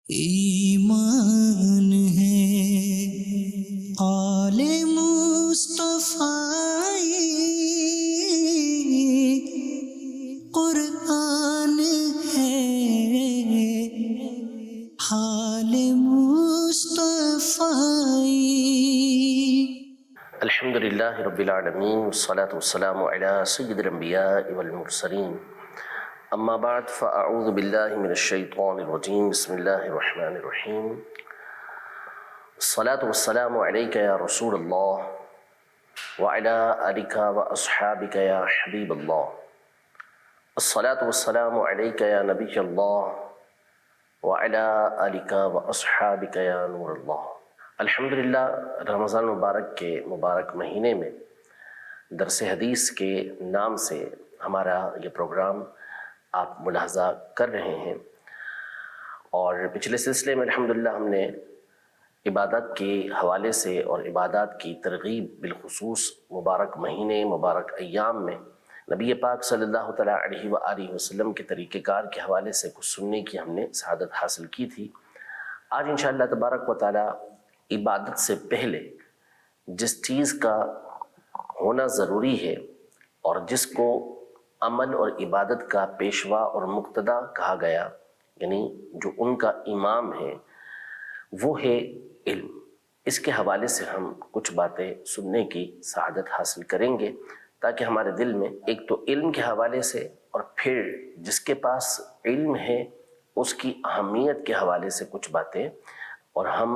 ایمان ہے آل مصطفیٰ، قرآن ہے حال مصطفیٰ۔ الحمد للہ رب العالمین والصلاة والسلام علی سید الانبیاء والمرسلین، اما بعد فاعوذ باللہ من الشیطان الرجیم، بسم اللہ الرحمن الرحیم۔ الصلاة والسلام علیک یا رسول اللہ وعلی آلک واصحابک یا حبیب اللہ۔ الصلاة والسلام علیک یا نبی اللہ وعلی آلک واصحابک یا نور اللہ۔ الحمدللہ رمضان مبارک کے مبارک مہینے میں درس حدیث کے نام سے ہمارا یہ پروگرام آپ ملاحظہ کر رہے ہیں، اور پچھلے سلسلے میں الحمدللہ ہم نے عبادت کے حوالے سے اور عبادات کی ترغیب بالخصوص مبارک مہینے مبارک ایام میں نبی پاک صلی اللہ تعالیٰ علیہ وآلہ وسلم کے طریقہ کار کے حوالے سے کچھ سننے کی ہم نے سعادت حاصل کی تھی۔ آج انشاءاللہ تبارک و تعالیٰ عبادت سے پہلے جس چیز کا ہونا ضروری ہے اور جس کو عمل اور عبادت کا پیشوا اور مقتدا کہا گیا، یعنی جو ان کا امام ہے، وہ ہے علم، اس کے حوالے سے ہم کچھ باتیں سننے کی سعادت حاصل کریں گے، تاکہ ہمارے دل میں ایک تو علم کے حوالے سے، اور پھر جس کے پاس علم ہے اس کی اہمیت کے حوالے سے کچھ باتیں، اور ہم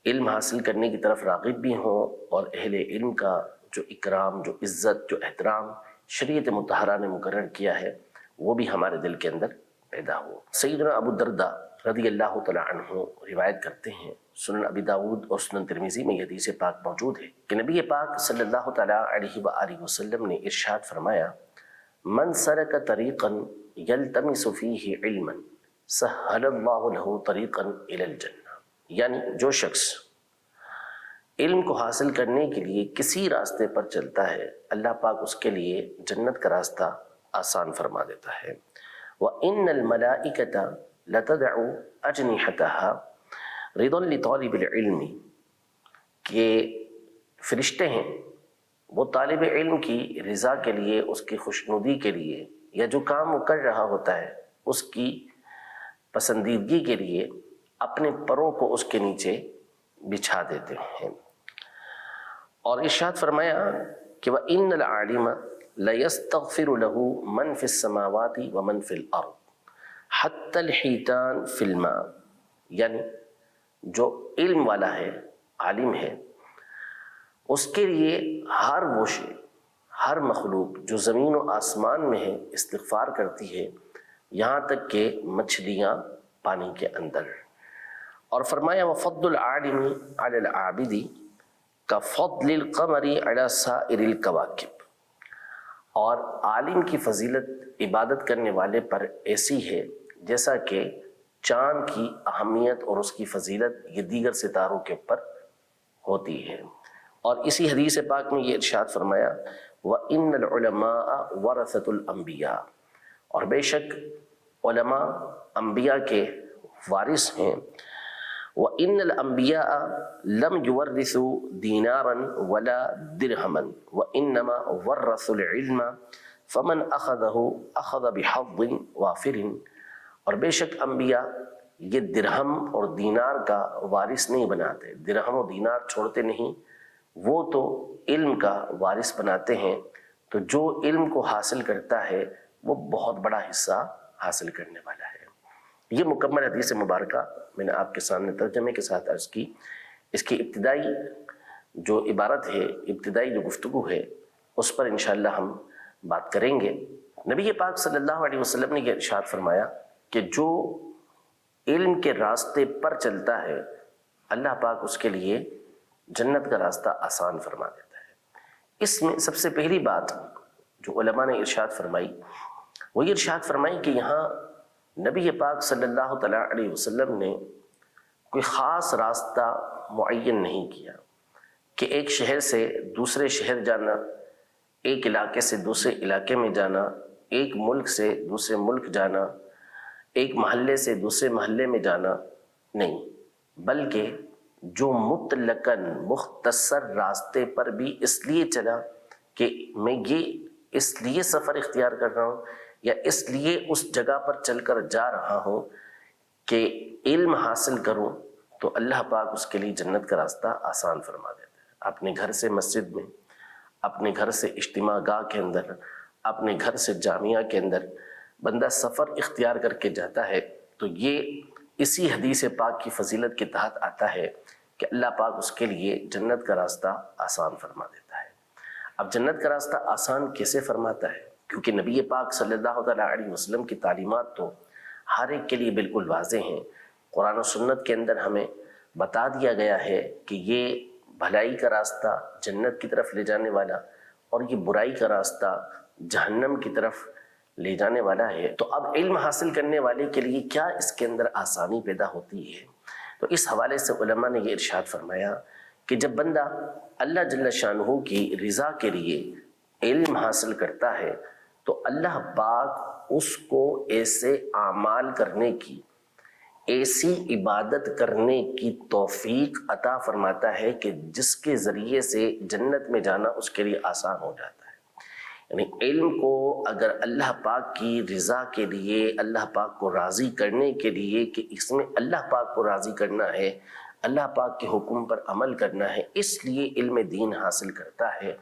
علم حاصل کرنے کی طرف راغب بھی ہوں، اور اہل علم کا جو اکرام، جو عزت، جو احترام شریعت مطہرہ نے مقرر کیا ہے وہ بھی ہمارے دل کے اندر پیدا ہو۔ سیدنا ابو الدرداء رضی اللہ تعالیٰ عنہ روایت کرتے ہیں، سنن ابی داود اور سنن ترمذی میں یہ حدیث پاک موجود ہے کہ نبی پاک صلی اللہ تعالیٰ علیہ وآلہ وسلم نے ارشاد فرمایا، من سلک طریقا یلتمس فیہ علما سہل اللہ لہ طریقا الی الجنہ، یعنی جو شخص علم کو حاصل کرنے کے لیے کسی راستے پر چلتا ہے، اللہ پاک اس کے لیے جنت کا راستہ آسان فرما دیتا ہے۔ وَإِنَّ الْمَلَائِكَةَ لَتَدْعُ أَجْنِحَتَهَا رِضًا لِطَالِبِ الْعِلْمِ، کہ فرشتے ہیں وہ طالب علم کی رضا کے لیے، اس کی خوشنودی کے لیے، یا جو کام وہ کر رہا ہوتا ہے اس کی پسندیدگی کے لیے اپنے پروں کو اس کے نیچے بچھا دیتے ہیں۔ اور ارشاد فرمایا کہ وَإِنَّ الْعَالِمَ لَيَسْتَغْفِرُ لَهُ مَنْ فِي السَّمَاوَاتِ وَمَنْ فِي الْأَرْضِ حَتَّى الْحِيتَانِ فِي الْمَاءِ، یعنی جو علم والا ہے، عالم ہے، اس کے لیے ہر وہ شے، ہر مخلوق جو زمین و آسمان میں ہے استغفار کرتی ہے، یہاں تک کہ مچھلیاں پانی کے اندر۔ اور فرمایا وَفَضْلُ الْعَالِمِ عَلَى الْعَابِدِ كَفَضْلِ الْقَمَرِ عَلَى سَائِرِ الْكَوَاكِبِ، اور عالم کی فضیلت عبادت کرنے والے پر ایسی ہے جیسا کہ چاند کی اہمیت اور اس کی فضیلت یہ دیگر ستاروں کے اوپر ہوتی ہے۔ اور اسی حدیث پاک میں یہ ارشاد فرمایا وَإِنَّ الْعُلَمَاءَ وَرَثَةُ الْأَنْبِيَاءِ، اور بے شک علماء انبیاء کے وارث ہیں۔ وَإِنَّ الْأَنْبِيَاءَ لَمْ يُوَرِّثُوا دِينَارًا وَلَا دِرْهَمًا وَإِنَّمَا وَرَّثُوا الْعِلْمَ فَمَنْ أَخَذَهُ أَخَذَ بِحَظٍّ وَافِرٍ، اور بے شک انبیاء یہ درہم اور دینار کا وارث نہیں بناتے، درہم و دینار چھوڑتے نہیں، وہ تو علم کا وارث بناتے ہیں۔ تو جو علم کو حاصل کرتا ہے وہ بہت بڑا حصہ حاصل کرنے والا ہے۔ یہ مکمل حدیث مبارکہ میں نے آپ کے سامنے ترجمے کے ساتھ عرض کی۔ اس کی ابتدائی جو عبارت ہے، ابتدائی جو گفتگو ہے، اس پر انشاءاللہ ہم بات کریں گے۔ نبی پاک صلی اللہ علیہ وسلم نے یہ ارشاد فرمایا کہ جو علم کے راستے پر چلتا ہے اللہ پاک اس کے لیے جنت کا راستہ آسان فرما دیتا ہے۔ اس میں سب سے پہلی بات جو علماء نے ارشاد فرمائی وہ یہ ارشاد فرمائی کہ یہاں نبی پاک صلی اللہ تعالیٰ علیہ وسلم نے کوئی خاص راستہ معین نہیں کیا کہ ایک شہر سے دوسرے شہر جانا، ایک علاقے سے دوسرے علاقے میں جانا، ایک ملک سے دوسرے ملک جانا، ایک محلے سے دوسرے محلے میں جانا، نہیں، بلکہ جو مطلقاً مختصر راستے پر بھی اس لیے چلا کہ میں یہ اس لیے سفر اختیار کر رہا ہوں یا اس لیے اس جگہ پر چل کر جا رہا ہوں کہ علم حاصل کروں، تو اللہ پاک اس کے لیے جنت کا راستہ آسان فرما دیتا ہے۔ اپنے گھر سے مسجد میں، اپنے گھر سے اجتماع گاہ کے اندر، اپنے گھر سے جامعہ کے اندر بندہ سفر اختیار کر کے جاتا ہے تو یہ اسی حدیث پاک کی فضیلت کے تحت آتا ہے کہ اللہ پاک اس کے لیے جنت کا راستہ آسان فرما دیتا ہے۔ اب جنت کا راستہ آسان کیسے فرماتا ہے؟ کیونکہ نبی پاک صلی اللہ علیہ وسلم کی تعلیمات تو ہر ایک کے لیے بالکل واضح ہیں۔ قرآن و سنت کے اندر ہمیں بتا دیا گیا ہے کہ یہ بھلائی کا راستہ جنت کی طرف لے جانے والا اور یہ برائی کا راستہ جہنم کی طرف لے جانے والا ہے۔ تو اب علم حاصل کرنے والے کے لیے کیا اس کے اندر آسانی پیدا ہوتی ہے؟ تو اس حوالے سے علماء نے یہ ارشاد فرمایا کہ جب بندہ اللہ جل شانہ کی رضا کے لیے علم حاصل کرتا ہے تو اللہ پاک اس کو ایسے اعمال کرنے کی، ایسی عبادت کرنے کی توفیق عطا فرماتا ہے کہ جس کے ذریعے سے جنت میں جانا اس کے لیے آسان ہو جاتا ہے۔ یعنی علم کو اگر اللہ پاک کی رضا کے لیے، اللہ پاک کو راضی کرنے کے لیے کہ اس میں اللہ پاک کو راضی کرنا ہے، اللہ پاک کے حکم پر عمل کرنا ہے، اس لیے علم دین حاصل کرتا ہے،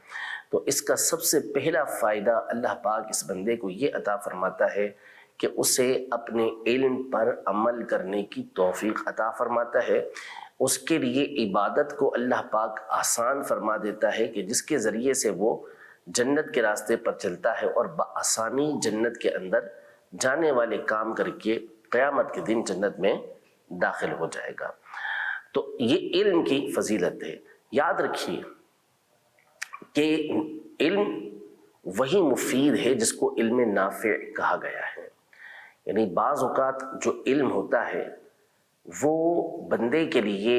تو اس کا سب سے پہلا فائدہ اللہ پاک اس بندے کو یہ عطا فرماتا ہے کہ اسے اپنے علم پر عمل کرنے کی توفیق عطا فرماتا ہے۔ اس کے لیے عبادت کو اللہ پاک آسان فرما دیتا ہے کہ جس کے ذریعے سے وہ جنت کے راستے پر چلتا ہے اور بآسانی جنت کے اندر جانے والے کام کر کے قیامت کے دن جنت میں داخل ہو جائے گا۔ تو یہ علم کی فضیلت ہے۔ یاد رکھیے کہ علم وہی مفید ہے جس کو علم نافع کہا گیا ہے۔ یعنی بعض اوقات جو علم ہوتا ہے وہ بندے کے لیے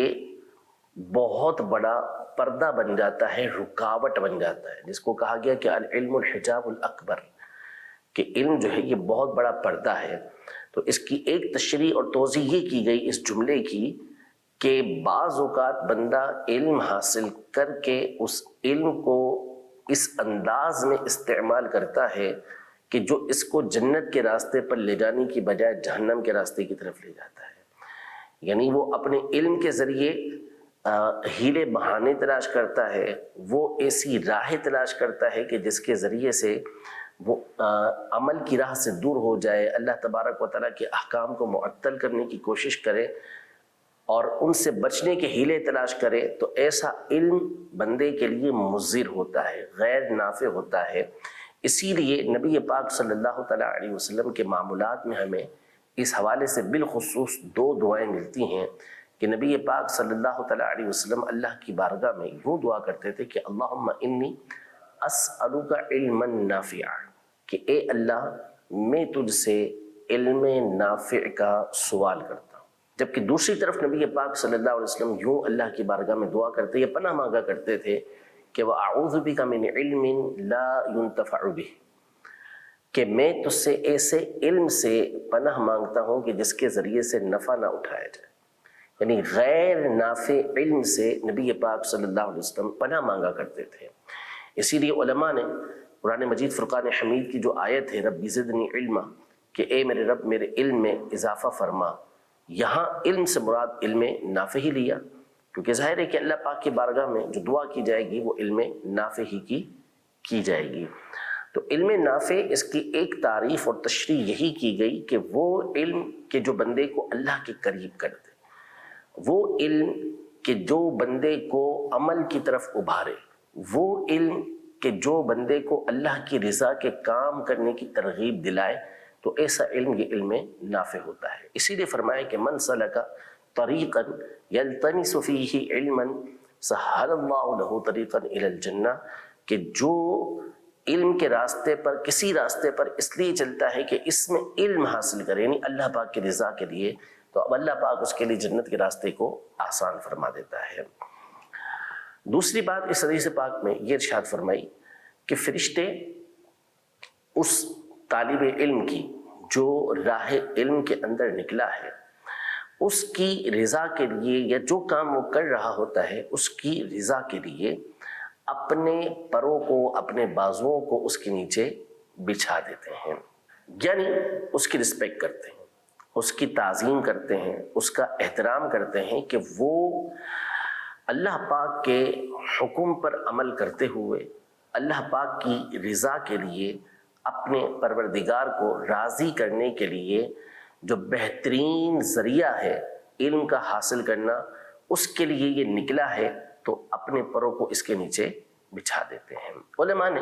بہت بڑا پردہ بن جاتا ہے، رکاوٹ بن جاتا ہے، جس کو کہا گیا کہ العلم الحجاب الاکبر، کہ علم جو ہے یہ بہت بڑا پردہ ہے۔ تو اس کی ایک تشریح اور توضیح یہ کی گئی اس جملے کی کہ بعض اوقات بندہ علم حاصل کر کے اس علم کو اس انداز میں استعمال کرتا ہے کہ جو اس کو جنت کے راستے پر لے جانے کی بجائے جہنم کے راستے کی طرف لے جاتا ہے۔ یعنی وہ اپنے علم کے ذریعے ہیلے بہانے تلاش کرتا ہے، وہ ایسی راہ تلاش کرتا ہے کہ جس کے ذریعے سے وہ عمل کی راہ سے دور ہو جائے، اللہ تبارک و تعالیٰ کے احکام کو معطل کرنے کی کوشش کرے اور ان سے بچنے کے ہیلے تلاش کرے، تو ایسا علم بندے کے لیے مضر ہوتا ہے، غیر نافع ہوتا ہے۔ اسی لیے نبی پاک صلی اللہ تعالیٰ علیہ وسلم کے معمولات میں ہمیں اس حوالے سے بالخصوص دو دعائیں ملتی ہیں کہ نبی پاک صلی اللہ تعالیٰ علیہ وسلم اللہ کی بارگاہ میں یوں دعا کرتے تھے کہ اللہم انی اسألک علما نافعا، کہ اے اللہ میں تجھ سے علم نافع کا سوال کرتا ہوں۔ جبکہ دوسری طرف نبی پاک صلی اللہ علیہ وسلم یوں اللہ کی بارگاہ میں دعا کرتے یا پناہ مانگا کرتے تھے کہ وَأَعُوذُ بِكَ مِنْ عِلْمٍ لَا يُنْتَفَعُ بِهِ، کہ میں تجھ سے ایسے علم سے پناہ مانگتا ہوں کہ جس کے ذریعے سے نفع نہ اٹھایا جائے۔ یعنی غیر نافع علم سے نبی پاک صلی اللہ علیہ وسلم پناہ مانگا کرتے تھے۔ اسی لیے علماء نے قرآن مجید فرقان حمید کی جو آیت ہے رب زدنی علما، کہ اے میرے رب میرے علم میں اضافہ فرما، یہاں علم سے مراد علم نافع ہی لیا، کیونکہ ظاہر ہے کہ اللہ پاک کی بارگاہ میں جو دعا کی جائے گی وہ علم نافع ہی کی جائے گی۔ تو علم نافع اس کی ایک تعریف اور تشریح یہی کی گئی کہ وہ علم کہ جو بندے کو اللہ کے قریب کر دے، وہ علم کہ جو بندے کو عمل کی طرف ابھارے، وہ علم کہ جو بندے کو اللہ کی رضا کے کام کرنے کی ترغیب دلائے، تو ایسا علم یہ علم نافع ہوتا ہے۔ اسی لیے فرمایا کہ من سلک طریقا یلتمس فیہ علما سہل اللہ لہ طریقا الی الجنہ، کہ جو علم کے راستے پر کسی راستے پر اس لیے چلتا ہے کہ اس میں علم حاصل کرے، یعنی اللہ پاک کی رضا کے لیے، تو اب اللہ پاک اس کے لیے جنت کے راستے کو آسان فرما دیتا ہے۔ دوسری بات اس حدیث پاک میں یہ ارشاد فرمائی کہ فرشتے اس طالب علم کی جو راہ علم کے اندر نکلا ہے، اس کی رضا کے لیے یا جو کام وہ کر رہا ہوتا ہے اس کی رضا کے لیے اپنے پروں کو، اپنے بازوؤں کو اس کے نیچے بچھا دیتے ہیں، یعنی اس کی رسپیکٹ کرتے ہیں، اس کی تعظیم کرتے ہیں، اس کا احترام کرتے ہیں کہ وہ اللہ پاک کے حکم پر عمل کرتے ہوئے اللہ پاک کی رضا کے لیے، اپنے پروردگار کو راضی کرنے کے لیے جو بہترین ذریعہ ہے علم کا حاصل کرنا، اس کے لیے یہ نکلا ہے، تو اپنے پروں کو اس کے نیچے بچھا دیتے ہیں۔ علماء نے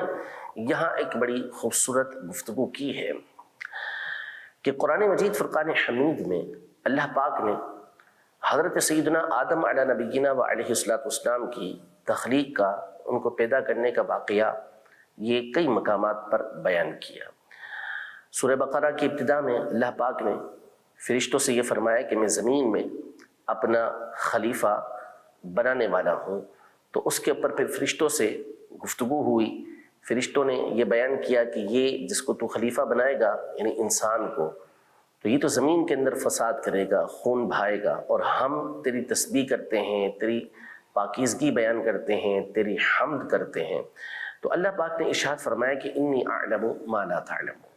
یہاں ایک بڑی خوبصورت گفتگو کی ہے کہ قرآن مجید فرقان حمید میں اللہ پاک نے حضرت سیدنا آدم علی نبینا و علیہ السلام کی تخلیق کا، ان کو پیدا کرنے کا واقعہ یہ کئی مقامات پر بیان کیا۔ سورہ بقرہ کی ابتدا میں اللہ پاک نے فرشتوں سے یہ فرمایا کہ میں زمین میں اپنا خلیفہ بنانے والا ہوں، تو اس کے اوپر پھر فرشتوں سے گفتگو ہوئی۔ فرشتوں نے یہ بیان کیا کہ یہ جس کو تو خلیفہ بنائے گا، یعنی انسان کو، تو یہ تو زمین کے اندر فساد کرے گا، خون بہائے گا، اور ہم تیری تسبیح کرتے ہیں، تیری پاکیزگی بیان کرتے ہیں، تیری حمد کرتے ہیں۔ تو اللہ پاک نے ارشاد فرمایا کہ انی اعلم ما لا تعلمون،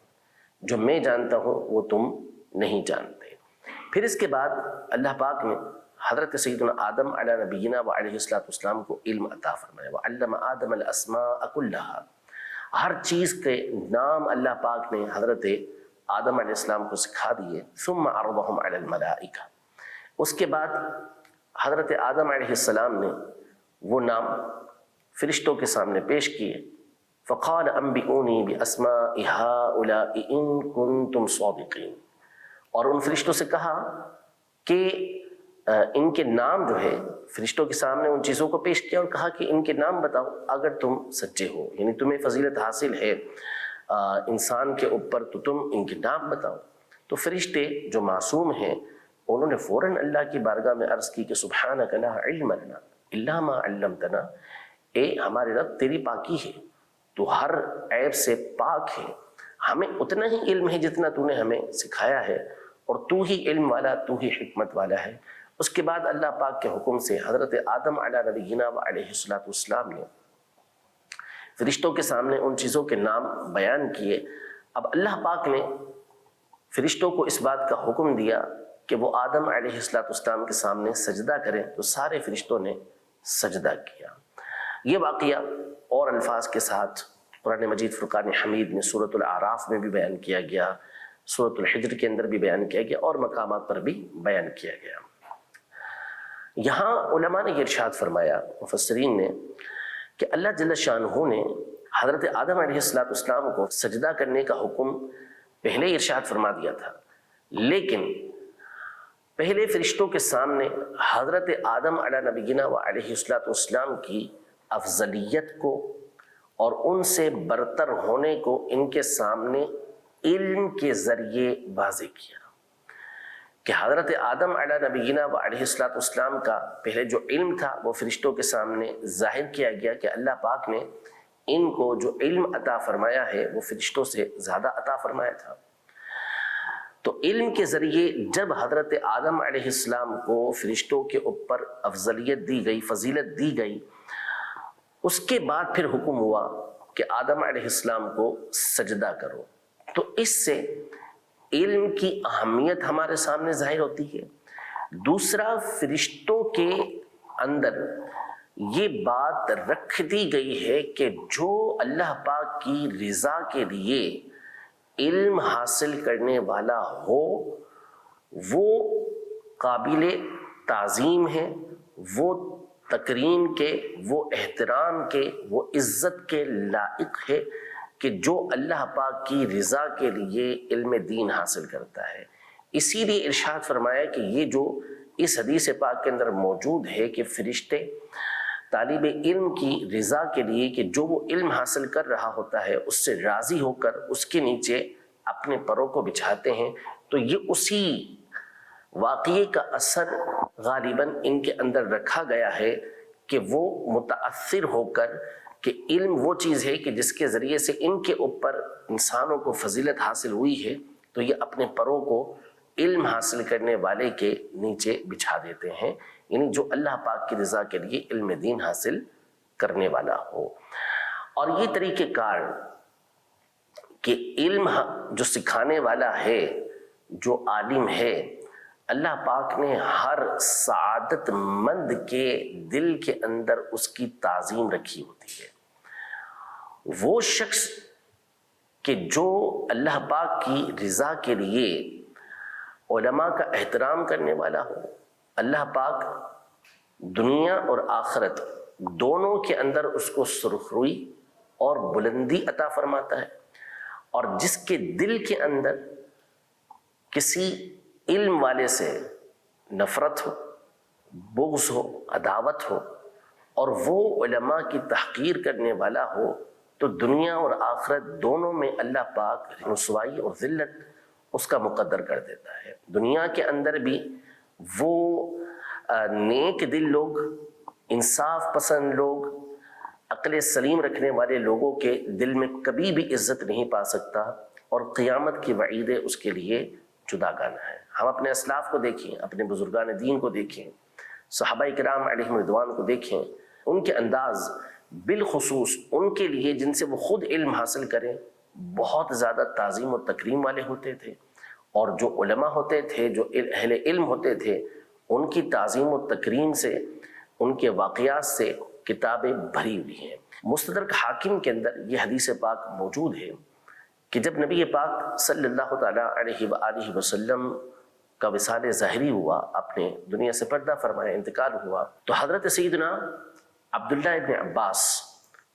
جو میں جانتا ہوں وہ تم نہیں جانتے۔ پھر اس کے بعد اللہ پاک نے حضرت سیدنا آدم علی نبینا و علیہ السلام کو علم عطا فرمایا، وعلم آدم الاسماء كلها، ہر چیز کے نام اللہ پاک نے حضرت آدم علیہ السلام کو سکھا دیے۔ ثم عرضهم علی الملائکہ، اس کے بعد حضرت آدم علیہ السلام نے وہ نام فرشتوں کے سامنے پیش کیے۔ فقال انبئونی باسماء هؤلاء ان کنتم صادقین، اور ان فرشتوں سے کہا کہ ان کے نام جو ہے، فرشتوں کے سامنے ان چیزوں کو پیش کیا اور کہا کہ ان کے نام بتاؤ اگر تم سچے ہو، یعنی تمہیں فضیلت حاصل ہے انسان کے اوپر، تو تم ان کے نام بتاؤ۔ تو فرشتے جو معصوم ہیں انہوں نے فوراً اللہ کی بارگاہ میں عرض کی کہ سبحانک لا علم لنا الا ما علمتنا، اے ہمارے رب تیری پاکی ہے، تو ہر عیب سے پاک ہے، ہمیں اتنا ہی علم ہے جتنا تو نے ہمیں سکھایا ہے، اور تو ہی علم والا، تو ہی حکمت والا ہے۔ اس کے بعد اللہ پاک کے حکم سے حضرت آدم علی نبینا و علیہ السلام نے فرشتوں کے سامنے ان چیزوں کے نام بیان کیے۔ اب اللہ پاک نے فرشتوں کو اس بات کا حکم دیا کہ وہ آدم علیہ السلام کے سامنے سجدہ کریں، تو سارے فرشتوں نے سجدہ کیا۔ یہ واقعہ اور الفاظ کے ساتھ قرآن مجید فرقان حمید میں سورۃ الاعراف میں بھی بیان کیا گیا، سورۃ الحجر کے اندر بھی بیان کیا گیا، اور مقامات پر بھی بیان کیا گیا۔ یہاں علماء نے یہ ارشاد فرمایا، مفسرین نے، کہ اللہ جل شانہ نے حضرت آدم علیہ السلام کو سجدہ کرنے کا حکم پہلے ہی ارشاد فرما دیا تھا، لیکن پہلے فرشتوں کے سامنے حضرت آدم علی نبینا و علیہ السلام کی افضلیت کو اور ان سے برتر ہونے کو ان کے سامنے علم کے ذریعے واضح کیا کہ حضرت آدم علی نبینا و علیہ السلام کا پہلے جو علم تھا وہ فرشتوں کے سامنے ظاہر کیا گیا کہ اللہ پاک نے ان کو جو علم عطا فرمایا ہے وہ فرشتوں سے زیادہ عطا فرمایا تھا۔ تو علم کے ذریعے جب حضرت آدم علیہ السلام کو فرشتوں کے اوپر افضلیت دی گئی، فضیلت دی گئی، اس کے بعد پھر حکم ہوا کہ آدم علیہ السلام کو سجدہ کرو۔ تو اس سے علم کی اہمیت ہمارے سامنے ظاہر ہوتی ہے۔ دوسرا، فرشتوں کے اندر یہ بات رکھ دی گئی ہے کہ جو اللہ پاک کی رضا کے لیے علم حاصل کرنے والا ہو وہ قابل تعظیم ہے، وہ تکریم کے، وہ احترام کے، وہ عزت کے لائق ہے کہ جو اللہ پاک کی رضا کے لیے علم دین حاصل کرتا ہے۔ اسی لیے ارشاد فرمایا کہ یہ جو اس حدیث پاک کے اندر موجود ہے کہ فرشتے طالب علم کی رضا کے لیے کہ جو وہ علم حاصل کر رہا ہوتا ہے اس سے راضی ہو کر اس کے نیچے اپنے پروں کو بچھاتے ہیں، تو یہ اسی واقعے کا اثر غالباً ان کے اندر رکھا گیا ہے کہ وہ متاثر ہو کر کہ علم وہ چیز ہے کہ جس کے ذریعے سے ان کے اوپر انسانوں کو فضیلت حاصل ہوئی ہے، تو یہ اپنے پروں کو علم حاصل کرنے والے کے نیچے بچھا دیتے ہیں، یعنی جو اللہ پاک کی رضا کے لیے علم دین حاصل کرنے والا ہو۔ اور یہ طریقہ کار کہ علم جو سکھانے والا ہے، جو عالم ہے، اللہ پاک نے ہر سعادت مند کے دل کے اندر اس کی تعظیم رکھی ہوتی ہے۔ وہ شخص کہ جو اللہ پاک کی رضا کے لیے علماء کا احترام کرنے والا ہو، اللہ پاک دنیا اور آخرت دونوں کے اندر اس کو سرخروئی اور بلندی عطا فرماتا ہے، اور جس کے دل کے اندر کسی علم والے سے نفرت ہو، بغض ہو، عداوت ہو، اور وہ علماء کی تحقیر کرنے والا ہو، تو دنیا اور آخرت دونوں میں اللہ پاک رسوائی اور ذلت اس کا مقدر کر دیتا ہے۔ دنیا کے اندر بھی وہ نیک دل لوگ، انصاف پسند لوگ، عقل سلیم رکھنے والے لوگوں کے دل میں کبھی بھی عزت نہیں پا سکتا، اور قیامت کی وعیدیں اس کے لیے جدا گانا ہے۔ ہم اپنے اسلاف کو دیکھیں، اپنے بزرگان دین کو دیکھیں، صحابہ کرام علیہم رضوان کو دیکھیں، ان کے انداز بالخصوص ان کے لیے جن سے وہ خود علم حاصل کریں بہت زیادہ تعظیم و تکریم والے ہوتے تھے، اور جو علماء ہوتے تھے، جو اہل علم ہوتے تھے، ان کی تعظیم و تکریم سے، ان کے واقعات سے کتابیں بھری ہوئی ہیں۔ مستدرک حاکم کے اندر یہ حدیث پاک موجود ہے کہ جب نبی پاک صلی اللہ تعالی علیہ وآلہ وسلم کا وصال ظاہری ہوا، اپنے دنیا سے پردہ فرمایا، انتقال ہوا، تو حضرت سیدنا عبداللہ ابن عباس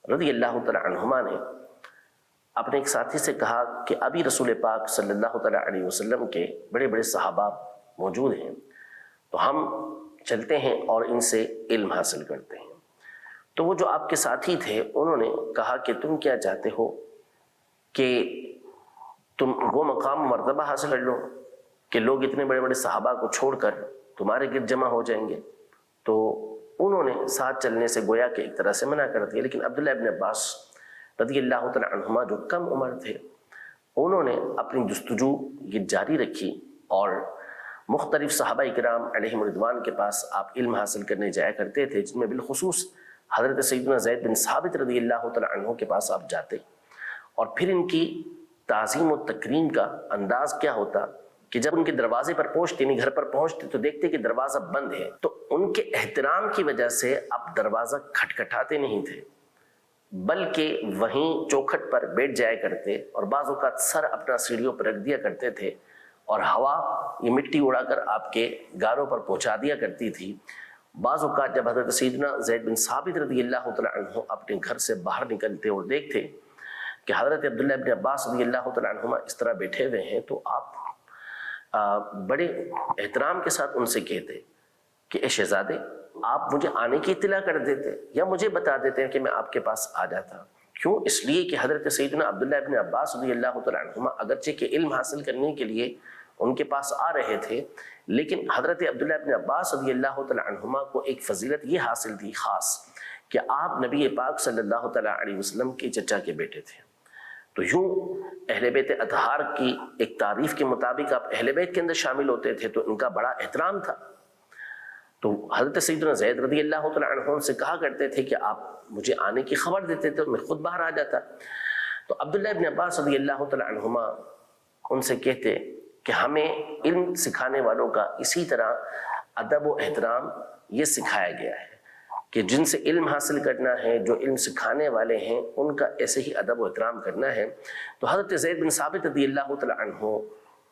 رضی اللہ تعالی عنہما نے اپنے ایک ساتھی سے کہا کہ ابھی رسول پاک صلی اللہ تعالی علیہ وسلم کے بڑے بڑے صحابہ موجود ہیں، تو ہم چلتے ہیں اور ان سے علم حاصل کرتے ہیں۔ تو وہ جو آپ کے ساتھی تھے انہوں نے کہا کہ تم کیا چاہتے ہو کہ تم وہ مقام مرتبہ حاصل کر لو کہ لوگ اتنے بڑے بڑے صحابہ کو چھوڑ کر تمہارے گرد جمع ہو جائیں گے؟ تو انہوں نے ساتھ چلنے سے گویا کہ ایک طرح سے منع کر دیا، لیکن عبداللہ ابن عباس رضی اللہ تعالی عنہما جو کم عمر تھے، انہوں نے اپنی جستجو یہ جاری رکھی، اور مختلف صحابہ کرام علیہم رضوان کے پاس آپ علم حاصل کرنے جایا کرتے تھے، جن میں بالخصوص حضرت سیدنا زید بن ثابت رضی اللہ تعالی عنہ کے پاس آپ جاتے، اور پھر ان کی تعظیم و تکریم کا انداز کیا ہوتا کہ جب ان کے دروازے پر پہنچتے، یعنی گھر پر پہنچتے، تو دیکھتے کہ دروازہ بند ہے، تو ان کے احترام کی وجہ سے آپ دروازہ کھٹکھٹاتے نہیں تھے، بلکہ وہیں چوکھٹ پر بیٹھ جایا کرتے، اور بعض اوقات سر اپنا سیڑھیوں پر رکھ دیا کرتے تھے، اور ہوا یہ مٹی اڑا کر آپ کے گاروں پر پہنچا دیا کرتی تھی۔ بعض اوقات جب حضرت سیدنا زید بن ثابت رضی اللہ تعالی عنہ اپنے گھر سے باہر نکلتے اور دیکھتے کہ حضرت عبداللہ ابن عباس رضی اللہ تعالی عنہما اس طرح بیٹھے ہوئے ہیں، تو آپ بڑے احترام کے ساتھ ان سے کہتے کہ اے شہزادے، آپ مجھے آنے کی اطلاع کر دیتے یا مجھے بتا دیتے ہیں کہ میں آپ کے پاس آ جاتا۔ کیوں؟ اس لیے کہ حضرت سیدنا عبداللہ ابن عباس رضی اللہ تعالی عنہما اگرچہ کہ علم حاصل کرنے کے لیے ان کے پاس آ رہے تھے، لیکن حضرت عبداللہ ابن عباس رضی اللہ تعالی عنہما کو ایک فضیلت یہ حاصل تھی خاص کہ آپ نبی پاک صلی اللہ تعالی علیہ وسلم کے چچا کے بیٹے تھے۔ تو یوں اہل بیت اطہار کی ایک تعریف کے مطابق آپ اہل بیت کے اندر شامل ہوتے تھے، تو ان کا بڑا احترام تھا۔ تو حضرت سیدنا زید رضی اللہ تعالی عنہ سے کہا کرتے تھے کہ آپ مجھے آنے کی خبر دیتے تھے، میں خود باہر آ جاتا۔ تو عبداللہ ابن عباس رضی اللہ تعالی عنہما ان سے کہتے کہ ہمیں علم سکھانے والوں کا اسی طرح ادب و احترام یہ سکھایا گیا ہے کہ جن سے علم حاصل کرنا ہے، جو علم سکھانے والے ہیں، ان کا ایسے ہی ادب و احترام کرنا ہے۔ تو حضرت زید بن ثابت رضی اللہ تعالی عنہ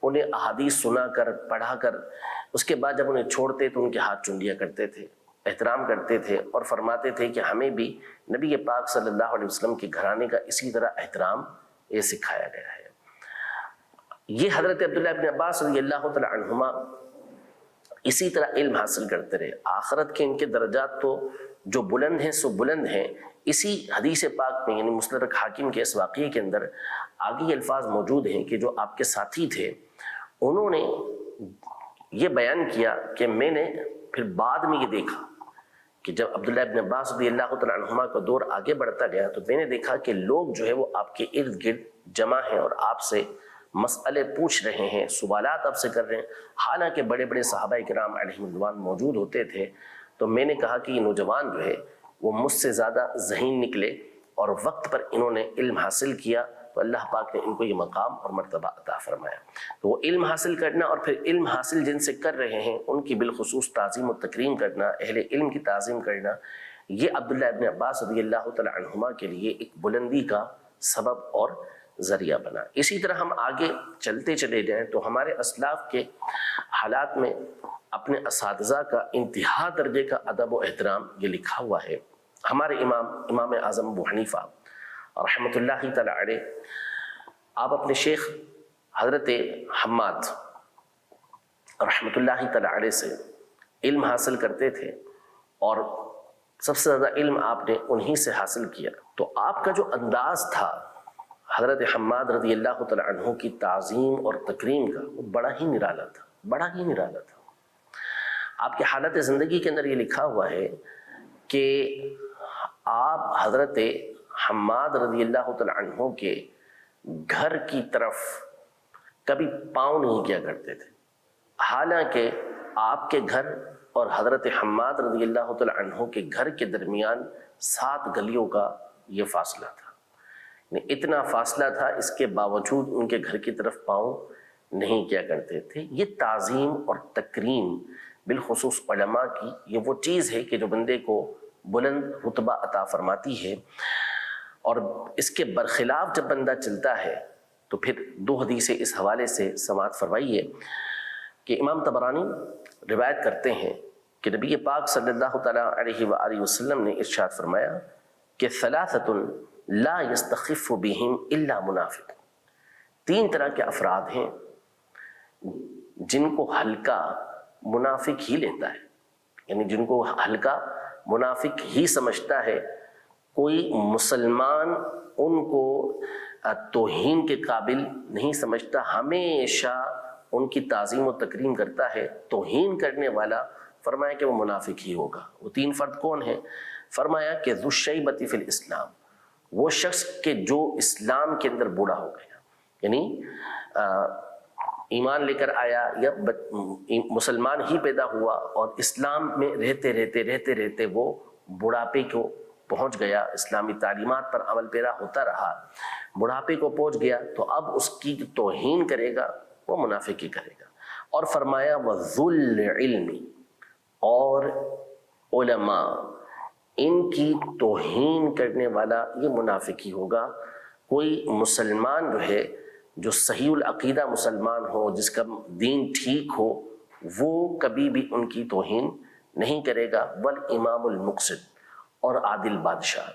انہیں احادیث سنا کر، پڑھا کر، اس کے بعد جب انہیں چھوڑتے تو ان کے ہاتھ چوم لیا کرتے تھے، احترام کرتے تھے، اور فرماتے تھے کہ ہمیں بھی نبی پاک صلی اللہ علیہ وسلم کے گھرانے کا اسی طرح احترام یہ سکھایا گیا ہے۔ یہ حضرت عبداللہ ابن عباس رضی اللہ تعالی عنہما اسی طرح علم حاصل کرتے رہے۔ آخرت کے ان کے درجات تو جو بلند ہیں سو بلند ہیں۔ اسی حدیث پاک میں، یعنی مستدرک حاکم کے اس واقعے کے اندر آگے یہ الفاظ موجود ہیں کہ جو آپ کے ساتھی تھے انہوں نے یہ بیان کیا کہ میں نے پھر بعد میں یہ دیکھا کہ جب عبداللہ ابن عباس رضی اللہ تعالی عنہما کا دور آگے بڑھتا گیا تو میں نے دیکھا کہ لوگ جو ہے وہ آپ کے ارد گرد جمع ہیں اور آپ سے مسئلے پوچھ رہے ہیں، سوالات آپ سے کر رہے ہیں، حالانکہ بڑے بڑے صحابہ کرام علیہم رضوان موجود ہوتے تھے، تو میں نے کہا کہ یہ نوجوان جو ہے وہ مجھ سے زیادہ ذہین نکلے اور وقت پر انہوں نے علم حاصل کیا، تو اللہ پاک نے ان کو یہ مقام اور مرتبہ عطا فرمایا۔ تو وہ علم حاصل کرنا اور پھر علم حاصل جن سے کر رہے ہیں ان کی بالخصوص تعظیم و تکریم کرنا، اہل علم کی تعظیم کرنا، یہ عبداللہ ابن عباس رضی اللہ تعالی عنہما کے لیے ایک بلندی کا سبب اور ذریعہ بنا۔ اسی طرح ہم آگے چلتے چلے جائیں تو ہمارے اسلاف کے حالات میں اپنے اساتذہ کا انتہا درجے کا ادب و احترام یہ لکھا ہوا ہے۔ ہمارے امام اعظم ابو حنیفہ رحمۃ اللہ تعالی علیہ، آپ اپنے شیخ حضرت حماد رحمۃ اللہ تعالی علیہ سے علم حاصل کرتے تھے، اور سب سے زیادہ علم آپ نے انہی سے حاصل کیا۔ تو آپ کا جو انداز تھا حضرت حماد رضی اللہ تعالی عنہ کی تعظیم اور تکریم کا، وہ بڑا ہی نرالا تھا، بڑا ہی نرالا تھا۔ آپ کی حالت زندگی کے اندر یہ لکھا ہوا ہے کہ آپ حضرت حماد رضی اللہ تعالی عنہ کے گھر کی طرف کبھی پاؤں نہیں کیا کرتے تھے، حالانکہ آپ کے گھر اور حضرت حماد رضی اللہ تعالی عنہ کے گھر کے درمیان 7 گلیوں کا یہ فاصلہ تھا، یعنی اتنا فاصلہ تھا، اس کے باوجود ان کے گھر کی طرف پاؤں نہیں کیا کرتے تھے۔ یہ تعظیم اور تکریم بالخصوص علماء کی یہ وہ چیز ہے کہ جو بندے کو بلند رتبہ عطا فرماتی ہے، اور اس کے برخلاف جب بندہ چلتا ہے تو پھر 2 حدیثیں اس حوالے سے سماعت فرمائیے کہ امام طبرانی روایت کرتے ہیں کہ نبی پاک صلی اللہ تعالی علیہ وآلہ وسلم نے ارشاد فرمایا کہ ثلاثۃ لا یستخف بہم الا منافق، 3 طرح کے افراد ہیں جن کو ہلکا منافق ہی لیتا ہے، یعنی جن کو ہلکا منافق ہی سمجھتا ہے۔ کوئی مسلمان ان کو توہین کے قابل نہیں سمجھتا، ہمیشہ ان کی تعظیم و تکریم کرتا ہے۔ توہین کرنے والا فرمایا کہ وہ منافق ہی ہوگا۔ وہ 3 فرد کون ہیں؟ فرمایا کہ ذو الشیبۃ فی الاسلام، وہ شخص کہ جو اسلام کے اندر بوڑھا ہو گیا، یعنی ایمان لے کر آیا یا مسلمان ہی پیدا ہوا اور اسلام میں رہتے رہتے وہ بڑھاپے کو پہنچ گیا، اسلامی تعلیمات پر عمل پیرا ہوتا رہا، بڑھاپے کو پہنچ گیا، تو اب اس کی توہین کرے گا وہ منافقی کرے گا۔ اور فرمایا وَذُو الْعِلْمِ، اور علماء ان کی توہین کرنے والا یہ منافقی ہوگا۔ کوئی مسلمان جو ہے، جو صحیح العقیدہ مسلمان ہو، جس کا دین ٹھیک ہو، وہ کبھی بھی ان کی توہین نہیں کرے گا۔ والامام المقسط، اور عادل بادشاہ،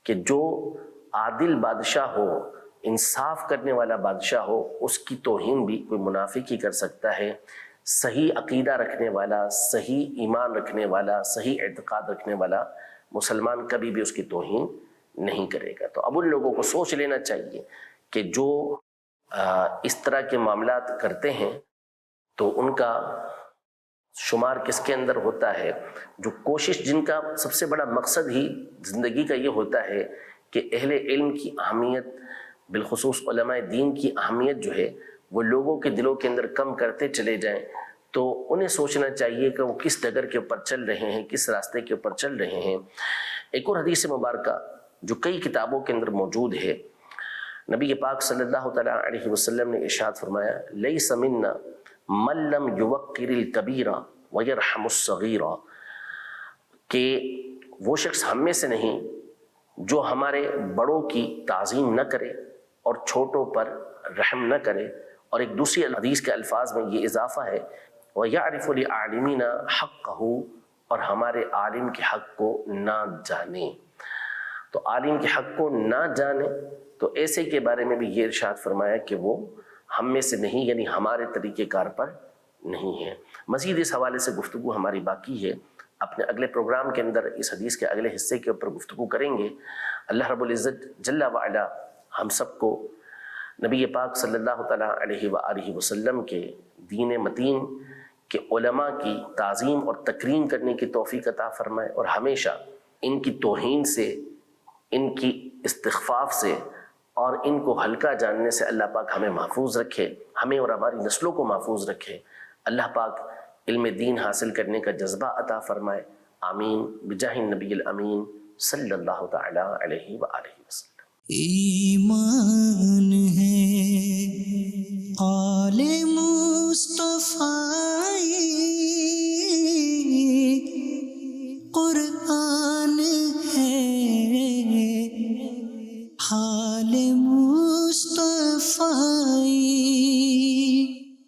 کہ جو عادل بادشاہ ہو، انصاف کرنے والا بادشاہ ہو، اس کی توہین بھی کوئی منافق ہی کر سکتا ہے۔ صحیح عقیدہ رکھنے والا، صحیح ایمان رکھنے والا، صحیح اعتقاد رکھنے والا مسلمان کبھی بھی اس کی توہین نہیں کرے گا۔ تو اب ان لوگوں کو سوچ لینا چاہیے کہ جو اس طرح کے معاملات کرتے ہیں تو ان کا شمار کس کے اندر ہوتا ہے، جو کوشش جن کا سب سے بڑا مقصد ہی زندگی کا یہ ہوتا ہے کہ اہل علم کی اہمیت، بالخصوص علماء دین کی اہمیت جو ہے وہ لوگوں کے دلوں کے اندر کم کرتے چلے جائیں، تو انہیں سوچنا چاہیے کہ وہ کس ڈگر کے اوپر چل رہے ہیں، کس راستے کے اوپر چل رہے ہیں۔ ایک اور حدیث مبارکہ جو کئی کتابوں کے اندر موجود ہے، نبی پاک صلی اللہ تعالی علیہ وسلم نے ارشاد فرمایا لیس منا من لم یوقر الکبیر ویرحم الصغیر، کہ وہ شخص ہم میں سے نہیں جو ہمارے بڑوں کی تعظیم نہ کرے اور چھوٹوں پر رحم نہ کرے۔ اور ایک دوسری حدیث کے الفاظ میں یہ اضافہ ہے وَيَعْرِفُ لِأَعْلِمِنَا حَقَّهُ، اور ہمارے عالم کے حق کو نہ جانے۔ تو عالم کے حق کو نہ جانے، تو ایسے کے بارے میں بھی یہ ارشاد فرمایا کہ وہ ہم میں سے نہیں، یعنی ہمارے طریقہ کار پر نہیں ہے۔ مزید اس حوالے سے گفتگو ہماری باقی ہے، اپنے اگلے پروگرام کے اندر اس حدیث کے اگلے حصے کے اوپر گفتگو کریں گے۔ اللہ رب العزت جل وعلا ہم سب کو نبی پاک صلی اللہ تعالیٰ علیہ وآلہ وسلم کے دین متین کے علماء کی تعظیم اور تکریم کرنے کی توفیق عطا فرمائے، اور ہمیشہ ان کی توہین سے، ان کی استخفاف سے اور ان کو ہلکا جاننے سے اللہ پاک ہمیں محفوظ رکھے، ہمیں اور ہماری نسلوں کو محفوظ رکھے۔ اللہ پاک علم دین حاصل کرنے کا جذبہ عطا فرمائے، آمین، بجاہ النبی الامین صلی اللہ تعالی علیہ وآلہ وسلم۔ ایمان ہے آل مصطفیٰ، قرآن ہے حال